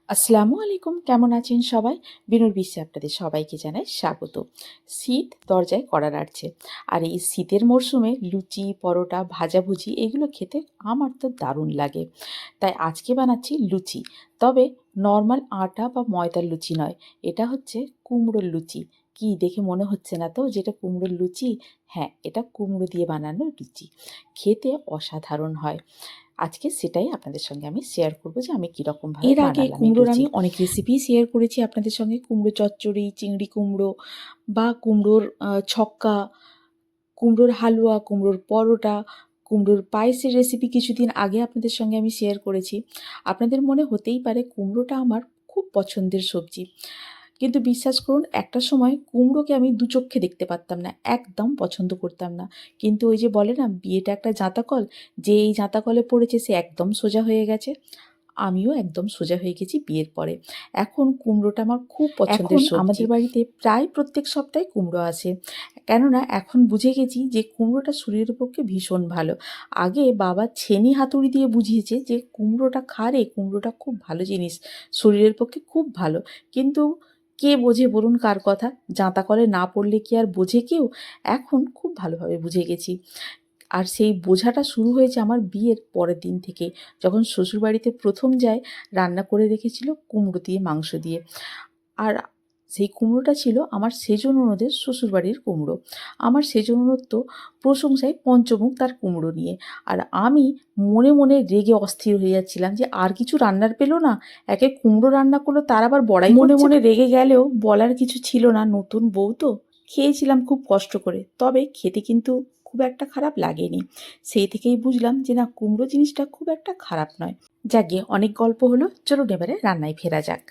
আসসালামু আলাইকুম, কেমন আছেন সবাই? বিনুর বিশ্বে আপনাদের সবাইকে জানাই স্বাগত। শীত দরজায় কড়া নাড়ছে, আর এই শীতের মরশুমে লুচি, পরোটা, ভাজাভুজি এগুলো খেতে আমার তো দারুণ লাগে। তাই আজকে বানাচ্ছি লুচি, তবে নর্মাল আটা বা ময়দার লুচি নয়, এটা হচ্ছে কুমড়োর লুচি। কি দেখে মনে হচ্ছে না তো যেটা কুমড়োর লুচি? হ্যাঁ, এটা কুমড়ো দিয়ে বানানো লুচি, খেতে অসাধারণ হয়। আজকে সেটাই আপনাদের সঙ্গে আমি শেয়ার করব যে আমি কীরকমভাবে এর আগে বানালাম এই কুমড়োর লুচি। আমি অনেক রেসিপি শেয়ার করেছি আপনাদের সঙ্গে। কুমড়ো চচ্চড়ি, চিংড়ি কুমড়ো বা কুমড়োর ছক্কা, কুমড়োর হালুয়া, কুমড়োর পরোটা, কুমড়োর পায়েসের রেসিপি কিছুদিন আগে আপনাদের সঙ্গে আমি শেয়ার করেছি। আপনাদের মনে হতেই পারে কুমড়োটা আমার খুব পছন্দের সবজি, কিন্তু বিশ্বাস করুন একটা সময় কুমড়োকে আমি দু চক্ষে দেখতে পারতাম না, একদম পছন্দ করতাম না। কিন্তু ওই যে বলে না, বিয়েটা একটা জাঁতাকল, যে এই জাঁতাকলে পড়েছে সে একদম সোজা হয়ে গেছে। আমিও একদম সোজা হয়ে গেছি বিয়ের পরে। এখন কুমড়োটা আমার খুব পছন্দের সবজি। আমাদের বাড়িতে প্রায় প্রত্যেক সপ্তাহে কুমড়ো আসে, কেননা এখন বুঝে গেছি যে কুমড়োটা শরীরের পক্ষে ভীষণ ভালো। আগে বাবা ছেনি হাতুড়ি দিয়ে বুঝিয়েছে যে কুমড়োটা খা রে, কুমড়োটা খুব ভালো জিনিস, শরীরের পক্ষে খুব ভালো। কিন্তু কে বোঝে বলুন কার কথা? জাঁতাকলে না পড়লে কি আর বোঝে কেউ? এখন খুব ভালোভাবে বুঝে গেছি। আর সেই বোঝাটা শুরু হয়েছে আমার বিয়ের পরের দিন থেকে, যখন শ্বশুরবাড়িতে প্রথম যাই, রান্না করে রেখেছিল কুমড়ো দিয়ে মাংস দিয়ে। আর সেই কুমড়োটা ছিল আমার সেজ ননদের শ্বশুরবাড়ির কুমড়ো। আমার সেজ ননদ তো প্রশংসায় পঞ্চমুখ তার কুমড়ো নিয়ে। আর আমি মনে মনে রেগে অস্থির হয়ে যাচ্ছিলাম যে আর কিছু রান্নার পেলো না, একে কুমড়ো রান্না করলো, তার আবার বড়াই মনে করছে। মনে রেগে গেলেও বলার কিছু ছিল না, নতুন বউ তো। খেয়েছিলাম খুব কষ্ট করে, তবে খেতে কিন্তু খুব একটা খারাপ লাগেনি। সেই থেকেই বুঝলাম যে না, কুমড়ো জিনিসটা খুব একটা খারাপ নয়। যাকে অনেক গল্প হলো, চলুন এবারে রান্নায় ফেরা যাক।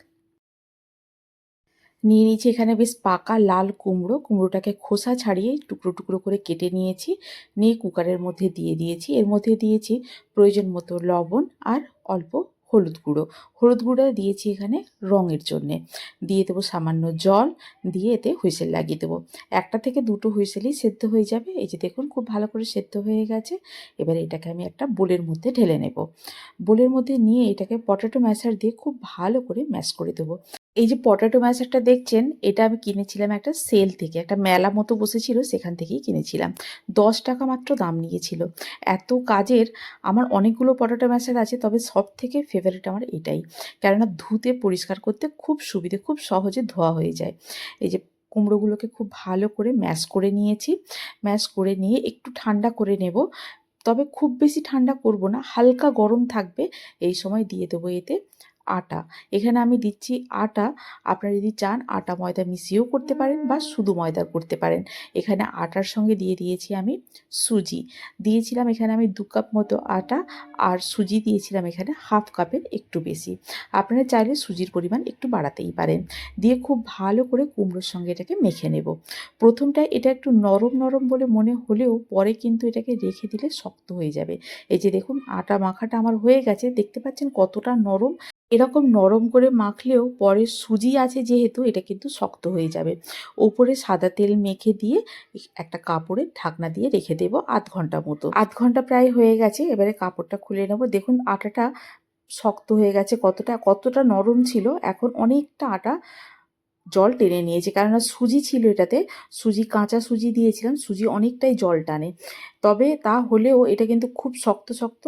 নিয়ে নিয়েছি এখানে বেশ পাকা লাল কুমড়ো। কুমড়োটাকে খোসা ছাড়িয়ে টুকরো টুকরো করে কেটে নিয়েছি, নিয়ে কুকারের মধ্যে দিয়ে দিয়েছি। এর মধ্যে দিয়েছি প্রয়োজন মতো লবণ আর অল্প হলুদ গুঁড়ো। হলুদ গুঁড়ো দিয়েছি এখানে রঙের জন্যে। দিয়ে দেবো সামান্য জল, দিয়ে এতে হুইসেল লাগিয়ে দেবো। একটা থেকে দুটো হুইসেলই সেদ্ধ হয়ে যাবে। এই যে দেখুন, খুব ভালো করে সেদ্ধ হয়ে গেছে। এবারে এটাকে আমি একটা বোলের মধ্যে ঢেলে নেব। বোলের মধ্যে নিয়ে এটাকে পটেটো ম্যাশার দিয়ে খুব ভালো করে ম্যাশ করে দেবো। এই যে পটেটো ম্যাশারটা দেখছেন, এটা আমি কিনেছিলাম একটা সেল থেকে, একটা মেলা মতো বসেছিল, সেখান থেকেই কিনেছিলাম। 10 টাকা মাত্র দাম নিয়েছিল। এত কাজের। আমার অনেকগুলো পটেটো ম্যাশার আছে, তবে সব থেকে ফেভারিট আমার এটাই, কেননা ধুতে পরিষ্কার করতে খুব সুবিধে, খুব সহজে ধোয়া হয়ে যায়। এই যে কুমড়োগুলোকে খুব ভালো করে ম্যাশ করে নিয়েছি। ম্যাশ করে নিয়ে একটু ঠান্ডা করে নেব, তবে খুব বেশি ঠান্ডা করব না, হালকা গরম থাকবে। এই সময় দিয়ে দেবো এতে আটা। এখানে আমি দিচ্ছি আটা। আপনারা যদি চান আটা ময়দা মিশিয়েও করতে পারেন বা শুধু ময়দা করতে পারেন। এখানে আটার সঙ্গে দিয়ে দিয়েছি আমি সুজি। দিয়েছিলাম এখানে আমি 2 কাপ মতো আটা, আর সুজি দিয়েছিলাম এখানে হাফ কাপের একটু বেশি। আপনারা চাইলে সুজির পরিমাণ একটু বাড়াতেই পারেন। দিয়ে খুব ভালো করে কুমড়োর সঙ্গে এটাকে মেখে নেব। প্রথমটায় এটা একটু নরম নরম বলে মনে হলেও পরে কিন্তু এটাকে রেখে দিলে শক্ত হয়ে যাবে। এই যে দেখুন, আটা মাখাটা আমার হয়ে গেছে, দেখতে পাচ্ছেন কতটা নরম। এরকম নরম করে মাখলেও পরে সুজি আছে যেহেতু, এটা কিন্তু শক্ত হয়ে যাবে। ওপরে সাদা তেল মেখে দিয়ে একটা কাপড়ের ঢাকনা দিয়ে রেখে দেবো 1/2 ঘন্টা মতো। 1/2 ঘন্টা প্রায় হয়ে গেছে। এবারে কাপড়টা খুলে নেব। দেখুন আটাটা শক্ত হয়ে গেছে, কতটা কতটা নরম ছিল। এখন অনেকটা আটা জল টেনে নিয়েছে, কেননা সুজি ছিল এটাতে। সুজি, কাঁচা সুজি দিয়েছিলাম, সুজি অনেকটাই জল টানে। তবে তা হলেও এটা কিন্তু খুব শক্ত শক্ত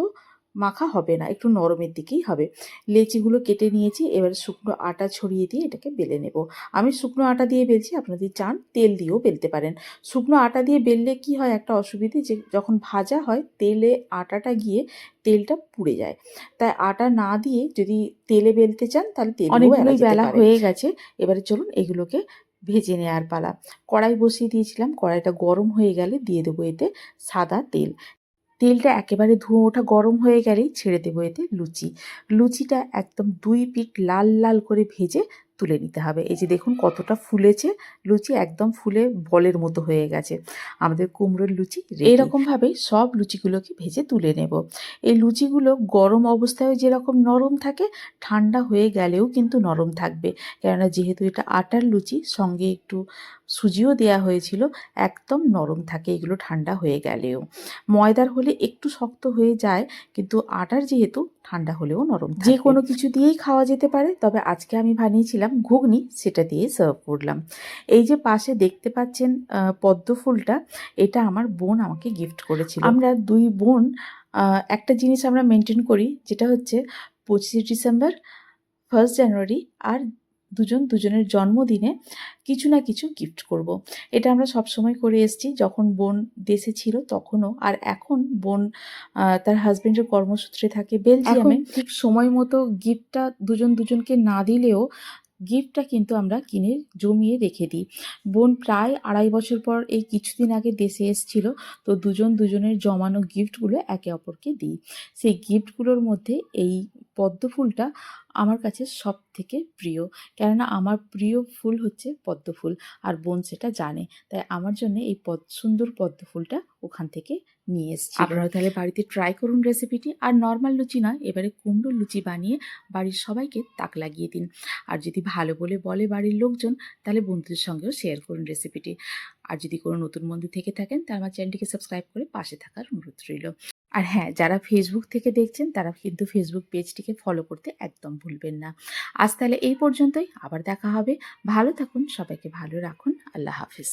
মাখা হবে না, একটু নরমের দিকেই হবে। লেচিগুলো কেটে নিয়েছি। এবার শুকনো আটা ছড়িয়ে দিয়ে এটাকে বেলে নেব। আমি শুকনো আটা দিয়ে বেলছি, আপনারা যদি চান তেল দিয়েও বেলতে পারেন। শুকনো আটা দিয়ে বেললে কি হয় একটা অসুবিধে, যে যখন ভাজা হয় তেলে আটাটা গিয়ে তেলটা পুড়ে যায়। তাই আটা না দিয়ে যদি তেলে বেলতে চান তাহলে তেলেও অনেকগুলোই বেলা হয়ে গেছে। এবারে চলুন এগুলোকে ভেজে নেওয়ার পালা। কড়াই বসিয়ে দিয়েছিলাম, কড়াইটা গরম হয়ে গেলে দিয়ে দেবো এতে সাদা তেল। তেলটা একেবারে ধোঁয়া ওঠা গরম হয়ে গেলেই ছেড়ে দেবো এতে লুচি। লুচিটা একদম 2 পিঠ লাল লাল করে ভেজে তুলে নিতে হবে। এই যে দেখুন কতটা ফুলেছে লুচি, একদম ফুলে বলের মতো হয়ে গেছে। আমাদের কুমড়োর লুচি এইরকমভাবে সব লুচিগুলোকে ভেজে তুলে নেব। এই লুচিগুলো গরম অবস্থায় যেরকম নরম থাকে, ঠান্ডা হয়ে গেলেও কিন্তু নরম থাকবে, কেননা যেহেতু এটা আটার লুচি, সঙ্গে একটু সুজিও দেওয়া হয়েছিল, একদম নরম থাকে এগুলো ঠান্ডা হয়ে গেলেও। ময়দার হলে একটু শক্ত হয়ে যায়, কিন্তু আটার যেহেতু ঠান্ডা হলেও নরম থাকে। যে কোনো কিছু দিয়েই খাওয়া যেতে পারে, তবে আজকে আমি বানিয়েছিলাম ঘুগনি, সেটা দিয়ে সার্ভ করলাম। এই যে পাশে দেখতে পাচ্ছেন পদ্ম ফুলটা, এটা আমার বোন আমাকে গিফট করেছিল। আমরা দুই বোন একটা জিনিস আমরা মেনটেন করি, যেটা হচ্ছে 25শে ডিসেম্বর, 1 জানুয়ারি আর দুজনের জন্মদিনে কিছু না কিছু গিফট করব। এটা আমরা সবসময় করে এসেছি, যখন বোন দেশে ছিল তখনও, আর এখন বোন তার হাজবেন্ডের কর্মসূত্রে থাকে বেলজিয়ামে। ঠিক সময় মতো গিফটটা দুজনকে না দিলেও গিফটটা কিন্তু আমরা কিনে জমিয়ে রেখে দিই। বোন প্রায় 2.5 বছর পর এই কিছুদিন আগে দেশে এসেছিল, তো দুজনের জমানো গিফটগুলো একে অপরকে দিই। সেই গিফটগুলোর মধ্যে এই পদ্ম ফুলটা আমার কাছে সব থেকে প্রিয়, কেননা আমার প্রিয় ফুল হচ্ছে পদ্ম ফুল, আর বোন সেটা জানে, তাই আমার জন্য এই সুন্দর পদ্ম ফুলটা ওখান থেকে নিয়ে এসেছি। আপনারা তাহলে বাড়িতে ট্রাই করুন রেসিপিটি। আর নর্মাল লুচি নয়, এবারে কুমড়োর লুচি বানিয়ে বাড়ির সবাইকে তাক লাগিয়ে দিন। আর যদি ভালো বলে বাড়ির লোকজন, তাহলে বন্ধুদের সঙ্গেও শেয়ার করুন রেসিপিটি। আর যদি কোনো নতুন বন্ধু থেকে থাকেন, তাহলে আমার চ্যানেলটিকে সাবস্ক্রাইব করে পাশে থাকার অনুরোধ রইল। আর হ্যাঁ, যারা ফেসবুক থেকে দেখছেন, তারা কিন্তু ফেসবুক পেজটিকে ফলো করতে একদম ভুলবেন না। আজ তাহলে এই পর্যন্তই, আবার দেখা হবে। ভালো থাকুন, সবাইকে ভালো রাখুন। আল্লাহ হাফিজ।